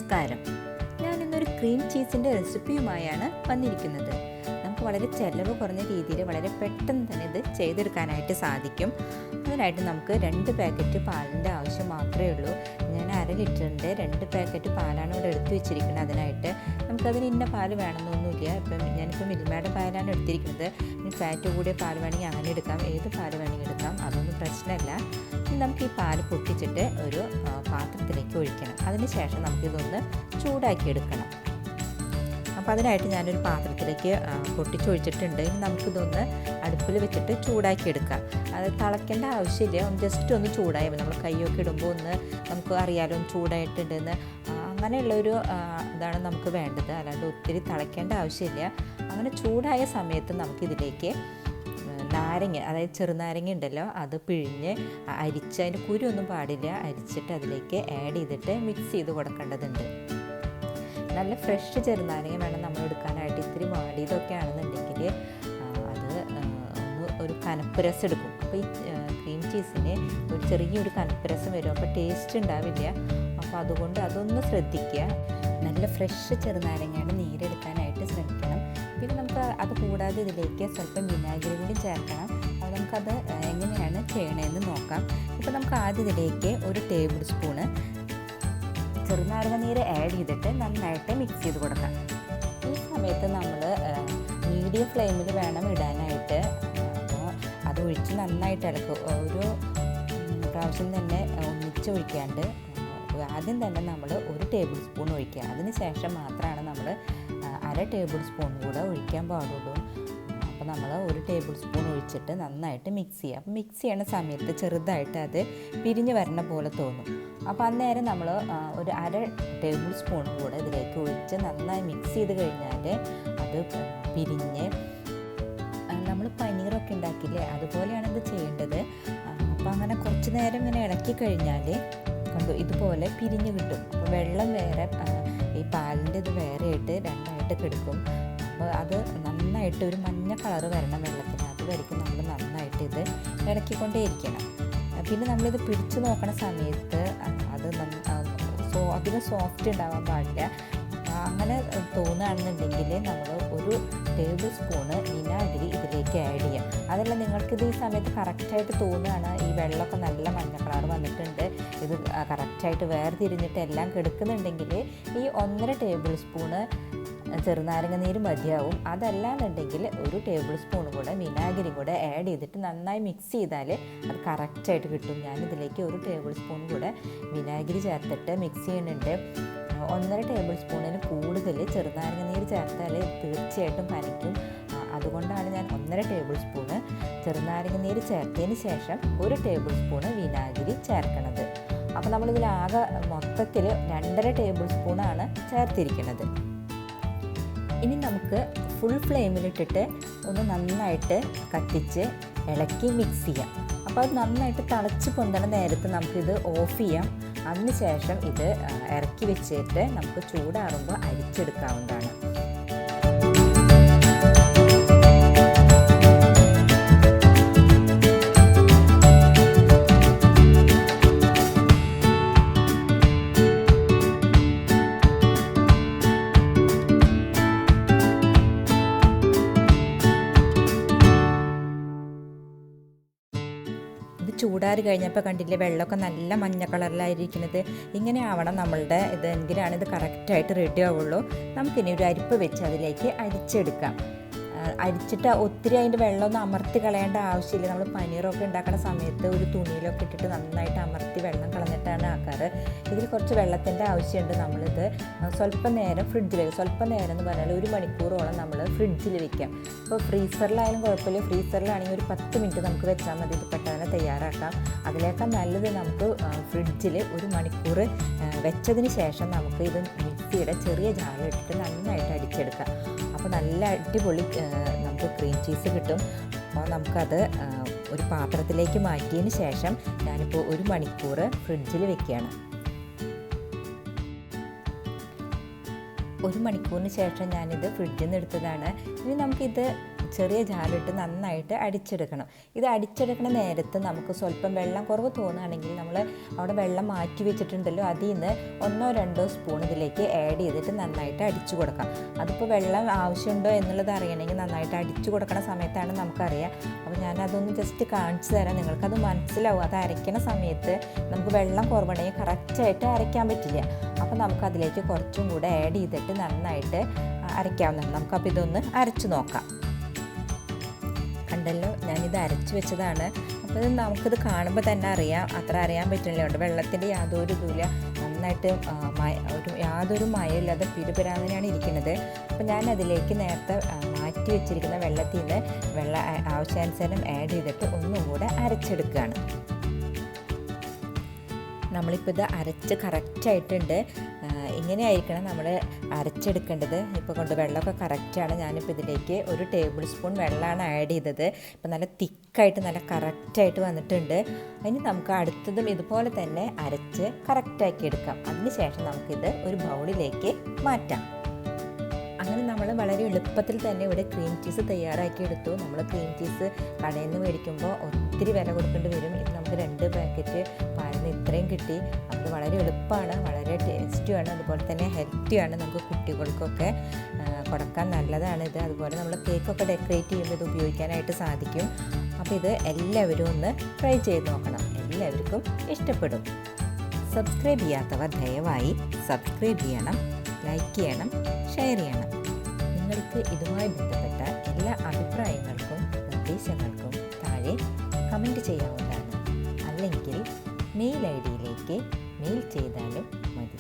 നമസ്കാരം. ഞാനിന്നൊരു ക്രീം ചീസിൻ്റെ റെസിപ്പിയുമായാണ് വന്നിരിക്കുന്നത്. നമുക്ക് വളരെ ചിലവ് കുറഞ്ഞ രീതിയിൽ വളരെ പെട്ടെന്ന് തന്നെ ഇത് ചെയ്തെടുക്കാനായിട്ട് സാധിക്കും. അതിനായിട്ട് നമുക്ക് 2 പാക്കറ്റ് പാലിൻ്റെ ആവശ്യം മാത്രമേ ഉള്ളൂ. ഞാൻ 1/2 ലിറ്ററിൻ്റെ 2 പാക്കറ്റ് പാലാണ് ഇവിടെ എടുത്തു വെച്ചിരിക്കുന്നത്. അതിനായിട്ട് നമുക്കതിന് ഇന്ന പാല് വേണമെന്നൊന്നുമില്ല. ഞാനിപ്പോൾ മിൽമയുടെ പാലാണ് എടുത്തിരിക്കുന്നത്. ഇനി ഫാറ്റ് കൂടിയ പാൽ വേണമെങ്കിൽ അങ്ങനെ എടുക്കാം, ഏത് പാല് വേണമെങ്കിൽ എടുക്കാം, അതൊന്നും പ്രശ്നമല്ല. നമുക്ക് ഈ പാല് പൊട്ടിച്ചിട്ട് ഒരു പാത്രത്തിലേക്ക് ഒഴിക്കണം. അതിന് ശേഷം നമുക്കിതൊന്ന് ചൂടാക്കി എടുക്കണം. അപ്പോൾ അതിനായിട്ട് ഞാനൊരു പാത്രത്തിലേക്ക് പൊട്ടിച്ചൊഴിച്ചിട്ടുണ്ട്. ഇനി നമുക്കിതൊന്ന് അടുപ്പിൽ വെച്ചിട്ട് ചൂടാക്കി എടുക്കാം. അത് തിളയ്ക്കേണ്ട ആവശ്യമില്ല, ജസ്റ്റ് ഒന്ന് ചൂടായി മതി. നമ്മൾ കൈയൊക്കെ ഇടുമ്പോൾ ഒന്ന് നമുക്ക് അറിയാലോ ഒന്ന് ചൂടായിട്ടുണ്ടെന്ന്. അങ്ങനെയുള്ളൊരു ഇതാണ് നമുക്ക് വേണ്ടത്, അല്ലാണ്ട് ഒത്തിരി തിളയ്ക്കേണ്ട ആവശ്യമില്ല. അങ്ങനെ ചൂടായ സമയത്ത് നമുക്കിതിലേക്ക് നാരങ്ങ, അതായത് ചെറുനാരങ്ങ ഉണ്ടല്ലോ, അത് പിഴിഞ്ഞ് അരിച്ച്, അതിൻ്റെ കുരുവൊന്നും പാടില്ല, അരിച്ചിട്ട് അതിലേക്ക് ആഡ് ചെയ്തിട്ട് മിക്സ് ചെയ്ത് കൊടുക്കേണ്ടതുണ്ട്. നല്ല ഫ്രഷ് ചെറുനാരങ്ങ വേണം നമ്മൾ എടുക്കാനായിട്ട്. ഇത്തിരി വാടിയതൊക്കെ ആണെന്നുണ്ടെങ്കിൽ അത് ഒരു കനപ്പ് രസം എടുക്കും. അപ്പോൾ ഈ ക്രീം ചീസിന് ഒരു ചെറിയൊരു കനപ്പ് രസം വരും, അപ്പോൾ ടേസ്റ്റ് ഉണ്ടാവില്ല. അപ്പോൾ അതുകൊണ്ട് അതൊന്ന് ശ്രദ്ധിക്കുക. നല്ല ഫ്രഷ് ചെറുനാരങ്ങയുടെ നീരെടുക്കാനായിട്ട് ശ്രമിക്കണം. പിന്നെ നമുക്ക് അത് കൂടാതെ ഇതിലേക്ക് സ്വല്പം വിനാഗിരി കൂടി ചേർക്കണം. അപ്പോൾ നമുക്കത് എങ്ങനെയാണ് ചെയ്യണമെന്ന് നോക്കാം. ഇപ്പോൾ നമുക്ക് ആദ്യം ഇതിലേക്ക് 1 ടേബിൾ സ്പൂണ് ചെറുനാരങ്ങ നീര് ആഡ് ചെയ്തിട്ട് നന്നായിട്ട് മിക്സ് ചെയ്ത് കൊടുക്കാം. ഈ സമയത്ത് നമ്മൾ മീഡിയം ഫ്ലെയിമിൽ വേണം ഇടാനായിട്ട്. അപ്പോൾ അത് ഒഴിച്ച് നന്നായിട്ട് ഇളക്കും. ഒരു പ്രാവശ്യം തന്നെ ഒന്നിച്ച് ഒഴിക്കാണ്ട് ആദ്യം തന്നെ നമ്മൾ 1 ടേബിൾ സ്പൂൺ ഒഴിക്കുക. അതിന് ശേഷം മാത്രമാണ് നമ്മൾ 1/2 ടേബിൾ സ്പൂൺ കൂടെ ഒഴിക്കാൻ പാടുള്ളൂ. അപ്പോൾ നമ്മൾ 1 ടേബിൾ സ്പൂൺ ഒഴിച്ചിട്ട് നന്നായിട്ട് മിക്സ് ചെയ്യുക. അപ്പോൾ മിക്സ് ചെയ്യുന്ന സമയത്ത് ചെറുതായിട്ട് അത് പിരിഞ്ഞ് വരണ പോലെ തോന്നും. അപ്പോൾ അന്നേരം നമ്മൾ ഒരു 1/2 ടേബിൾ സ്പൂൺ കൂടെ ഇതിലേക്ക് ഒഴിച്ച് നന്നായി മിക്സ് ചെയ്ത് കഴിഞ്ഞാൽ അത് പിരിഞ്ഞ് നമ്മൾ പനീറൊക്കെ ഉണ്ടാക്കില്ലേ, അതുപോലെയാണ് ഇത് ചെയ്യേണ്ടത്. അപ്പോൾ അങ്ങനെ കുറച്ച് നേരം ഇങ്ങനെ ഇളക്കി കഴിഞ്ഞാൽ കണ്ടു ഇതുപോലെ പിരിഞ്ഞ് കിട്ടും. അപ്പോൾ വെള്ളം വേറെ, ഈ പാലിൻ്റെ ഇത് വേറെ ആയിട്ട് രണ്ടായിട്ട് കിടക്കും. അപ്പോൾ അത് നന്നായിട്ട് ഒരു മഞ്ഞ കളറ് വരണം വെള്ളത്തിന്. അതുവരെയ്ക്കും നമ്മൾ നന്നായിട്ട് ഇത് ഇളക്കിക്കൊണ്ടേയിരിക്കണം. പിന്നെ നമ്മളിത് പിടിച്ച് നോക്കണ സമയത്ത് അത് അധികം സോഫ്റ്റ് ഉണ്ടാവാൻ പാടില്ല. അങ്ങനെ തോന്നുകയാണെന്നുണ്ടെങ്കിൽ നമ്മൾ 1 ടേബിൾ സ്പൂണ് വിനാഗിരി ഇതിലേക്ക് ആഡ് ചെയ്യാം. അതല്ല നിങ്ങൾക്കിത് ഈ സമയത്ത് കറക്റ്റായിട്ട് തോന്നുകയാണ്, ഈ വെള്ളമൊക്കെ നല്ല മഞ്ഞ കളർ വന്നിട്ടുണ്ട്, ഇത് കറക്റ്റായിട്ട് വേർതിരിഞ്ഞിട്ട് എല്ലാം കെടുക്കുന്നുണ്ടെങ്കിൽ ഈ 1.5 ടേബിൾ സ്പൂണ് ചെറുനാരങ്ങ നീര് മതിയാവും. അതല്ലാന്നുണ്ടെങ്കിൽ 1 ടേബിൾ സ്പൂൺ കൂടെ വിനാഗിരി കൂടെ ആഡ് ചെയ്തിട്ട് നന്നായി മിക്സ് ചെയ്താൽ അത് കറക്റ്റായിട്ട് കിട്ടും. ഞാനിതിലേക്ക് 1 ടേബിൾ സ്പൂൺ കൂടെ വിനാഗിരി ചേർത്തിട്ട് മിക്സ് ചെയ്യുന്നുണ്ട്. 1.5 ടേബിൾ സ്പൂണിന് കൂടുതൽ ചെറുനാരങ്ങ നീര് ചേർത്താൽ തീർച്ചയായിട്ടും പനിക്കും. അതുകൊണ്ടാണ് ഞാൻ 1.5 ടേബിൾ സ്പൂണ് ചെറുനാരങ്ങ നീര് ചേർത്തതിന് ശേഷം 1 ടേബിൾ സ്പൂണ് വിനാഗിരി ചേർക്കണത്. അപ്പോൾ നമ്മളിതിലാകെ മൊത്തത്തിൽ 2.5 ടേബിൾ സ്പൂണാണ് ചേർത്തിരിക്കുന്നത്. ഇനി നമുക്ക് ഫുൾ ഫ്ലെയിമിലിട്ടിട്ട് ഒന്ന് നന്നായിട്ട് കത്തിച്ച് ഇളക്കി മിക്സ് ചെയ്യാം. അപ്പോൾ അത് നന്നായിട്ട് തിളച്ച് പൊന്തണ നേരത്ത് നമുക്കിത് ഓഫ് ചെയ്യാം. അതിനുശേഷം ഇത് ഇറക്കി വെച്ചിട്ട് നമുക്ക് ചൂടാറുമ്പോൾ അരിച്ചെടുക്കാവുന്നതാണ്. ചൂടാറി കഴിഞ്ഞപ്പോൾ കണ്ടില്ലേ വെള്ളമൊക്കെ നല്ല മഞ്ഞ കളറിലായിരിക്കുന്നത്. ഇങ്ങനെ ആവണം നമ്മളുടെ ഇത്, എങ്കിലാണ് ഇത് കറക്റ്റായിട്ട് റെഡി ആവുള്ളൂ. നമുക്കിനി ഒരു അരിപ്പ് വെച്ച് അതിലേക്ക് അരിച്ചെടുക്കാം. അരിച്ചിട്ട് ഒത്തിരി അതിൻ്റെ വെള്ളമൊന്നും അമർത്തി കളയേണ്ട ആവശ്യമില്ല. നമ്മൾ പനീറൊക്കെ ഉണ്ടാക്കുന്ന സമയത്ത് ഒരു തുണിയിലൊക്കെ ഇട്ടിട്ട് നന്നായിട്ട് അമർത്തി വെള്ളം കളഞ്ഞിട്ടാണ് ആക്കാറ്. ഇതിൽ കുറച്ച് വെള്ളത്തിൻ്റെ ആവശ്യമുണ്ട്. നമ്മളിത് സ്വല്പം നേരം ഫ്രിഡ്ജിൽ വയ്ക്കും. സ്വല്പം നേരം എന്ന് പറഞ്ഞാൽ 1 മണിക്കൂറോളം നമ്മൾ ഫ്രിഡ്ജിൽ വെക്കാം. ഇപ്പോൾ ഫ്രീസറിലായാലും കുഴപ്പമില്ല, ഫ്രീസറിലാണെങ്കിൽ ഒരു 10 മിനിറ്റ് നമുക്ക് വെച്ചാൽ മതി. ഇത് പെട്ടെന്ന് തയ്യാറാക്കാം. അതിലേക്കാൾ നല്ലത് നമുക്ക് ഫ്രിഡ്ജിൽ 1 മണിക്കൂർ വെച്ചതിന് ശേഷം നമുക്ക് ഇത് മിക്സിയുടെ ചെറിയ ജാറിലിട്ടിട്ട് നന്നായിട്ട് അടിച്ചെടുക്കാം. അപ്പോൾ നല്ല അടിപൊളി നമുക്ക് ക്രീം ചീസ് കിട്ടും. അപ്പോൾ നമുക്കത് ഒരു പാത്രത്തിലേക്ക് മാറ്റിയതിന് ശേഷം ഞാനിപ്പോൾ 1 മണിക്കൂർ ഫ്രിഡ്ജിൽ വെക്കുകയാണ്. 1 മണിക്കൂറിന് ശേഷം ഞാനിത് ഫ്രിഡ്ജിൽ നിന്ന് എടുത്തതാണ്. ഇനി നമുക്കിത് ചെറിയ ജാറിലിട്ട് നന്നായിട്ട് അടിച്ചെടുക്കണം. ഇത് അടിച്ചെടുക്കുന്ന നേരത്ത് നമുക്ക് സ്വല്പം വെള്ളം കുറവ് തോന്നുകയാണെങ്കിൽ നമ്മൾ അവിടെ വെള്ളം മാറ്റി വെച്ചിട്ടുണ്ടല്ലോ, അതിൽ നിന്ന് 1-2 സ്പൂൺ ഇതിലേക്ക് ആഡ് ചെയ്തിട്ട് നന്നായിട്ട് അടിച്ചു കൊടുക്കാം. അതിപ്പോൾ വെള്ളം ആവശ്യമുണ്ടോ എന്നുള്ളത് അറിയണമെങ്കിൽ നന്നായിട്ട് അടിച്ചു കൊടുക്കുന്ന സമയത്താണ് നമുക്കറിയാം. അപ്പോൾ ഞാനതൊന്ന് ജസ്റ്റ് കാണിച്ചു തരാം, നിങ്ങൾക്കത് മനസ്സിലാവും. അത് അരയ്ക്കുന്ന സമയത്ത് നമുക്ക് വെള്ളം കുറവുണ്ടെങ്കിൽ കറക്റ്റായിട്ട് അരയ്ക്കാൻ പറ്റില്ല. അപ്പോൾ നമുക്കതിലേക്ക് കുറച്ചും കൂടെ ആഡ് ചെയ്തിട്ട് നന്നായിട്ട് അരയ്ക്കാവുന്നതാണ്. നമുക്കപ്പോൾ ഇതൊന്ന് അരച്ച് നോക്കാം. കണ്ടല്ലോ, ഞാനിത് അരച്ച് വെച്ചതാണ്. അപ്പോൾ ഇത് നമുക്കിത് കാണുമ്പോൾ തന്നെ അറിയാം, അത്ര അറിയാൻ പറ്റുന്നില്ല. വെള്ളത്തിൻ്റെ യാതൊരു ഇതുമില്ല, നന്നായിട്ട് യാതൊരു മയമില്ലാതെ പിരുപിരാന്നിനാണ് ഇരിക്കുന്നത്. അപ്പോൾ ഞാൻ അതിലേക്ക് നേരത്തെ മാറ്റി വെച്ചിരിക്കുന്ന വെള്ളത്തിൽ നിന്ന് വെള്ളം ആവശ്യാനുസരണം ആഡ് ചെയ്തിട്ട് ഒന്നും കൂടെ അരച്ചെടുക്കുകയാണ്. നമ്മളിപ്പോൾ ഇത് അരച്ച് കറക്റ്റായിട്ടുണ്ട്. ഇങ്ങനെയായിരിക്കണം നമ്മൾ അരച്ചെടുക്കേണ്ടത്. ഇപ്പോൾ കൊണ്ട് വെള്ളമൊക്കെ കറക്റ്റാണ്. ഞാനിപ്പോൾ ഇതിലേക്ക് 1 ടേബിൾ സ്പൂൺ വെള്ളമാണ് ആഡ് ചെയ്തത്. ഇപ്പോൾ നല്ല തിക്കായിട്ട് നല്ല കറക്റ്റായിട്ട് വന്നിട്ടുണ്ട്. ഇനി നമുക്ക് അടുത്തതും ഇതുപോലെ തന്നെ അരച്ച് കറക്റ്റാക്കി എടുക്കാം. അതിനുശേഷം നമുക്കിത് ഒരു ബൗളിലേക്ക് മാറ്റാം. അങ്ങനെ നമ്മൾ വളരെ എളുപ്പത്തിൽ തന്നെ ഇവിടെ ക്രീം ചീസ് തയ്യാറാക്കി എടുത്തു. നമ്മൾ ക്രീം ചീസ് കടയിൽ നിന്ന് മേടിക്കുമ്പോൾ ഒത്തിരി വില കൊടുക്കേണ്ടി വരും. ഇത് നമുക്ക് 2 പാക്കറ്റ് പാലിന് ഇത്രയും കിട്ടി. അത് വളരെ എളുപ്പമാണ്, വളരെ ടേസ്റ്റിയാണ്, അതുപോലെ തന്നെ ഹെൽത്തിയാണ്. നമുക്ക് കുട്ടികൾക്കൊക്കെ കൊടുക്കാൻ നല്ലതാണ് ഇത്. അതുപോലെ നമ്മൾ കേക്കൊക്കെ ഡെക്കറേറ്റ് ചെയ്യുമ്പോൾ ഇത് ഉപയോഗിക്കാനായിട്ട് സാധിക്കും. അപ്പോൾ ഇത് എല്ലാവരും ഒന്ന് ട്രൈ ചെയ്ത് നോക്കണം, എല്ലാവർക്കും ഇഷ്ടപ്പെടും. സബ്സ്ക്രൈബ് ചെയ്യാത്തവർ ദയവായി സബ്സ്ക്രൈബ് ചെയ്യണം, ലൈക്ക് ചെയ്യണം, ഷെയർ ചെയ്യണം. നിങ്ങൾക്ക് ഇതുമായി ബന്ധപ്പെട്ട എല്ലാ അഭിപ്രായങ്ങൾക്കും നിർദ്ദേശങ്ങൾക്കും താഴെ കമൻറ്റ് ചെയ്യാവുന്നതാണ്. അല്ലെങ്കിൽ മെയിൽ ഐ ഡിയിലേക്ക് മെയിൽ ചെയ്താലും മതി.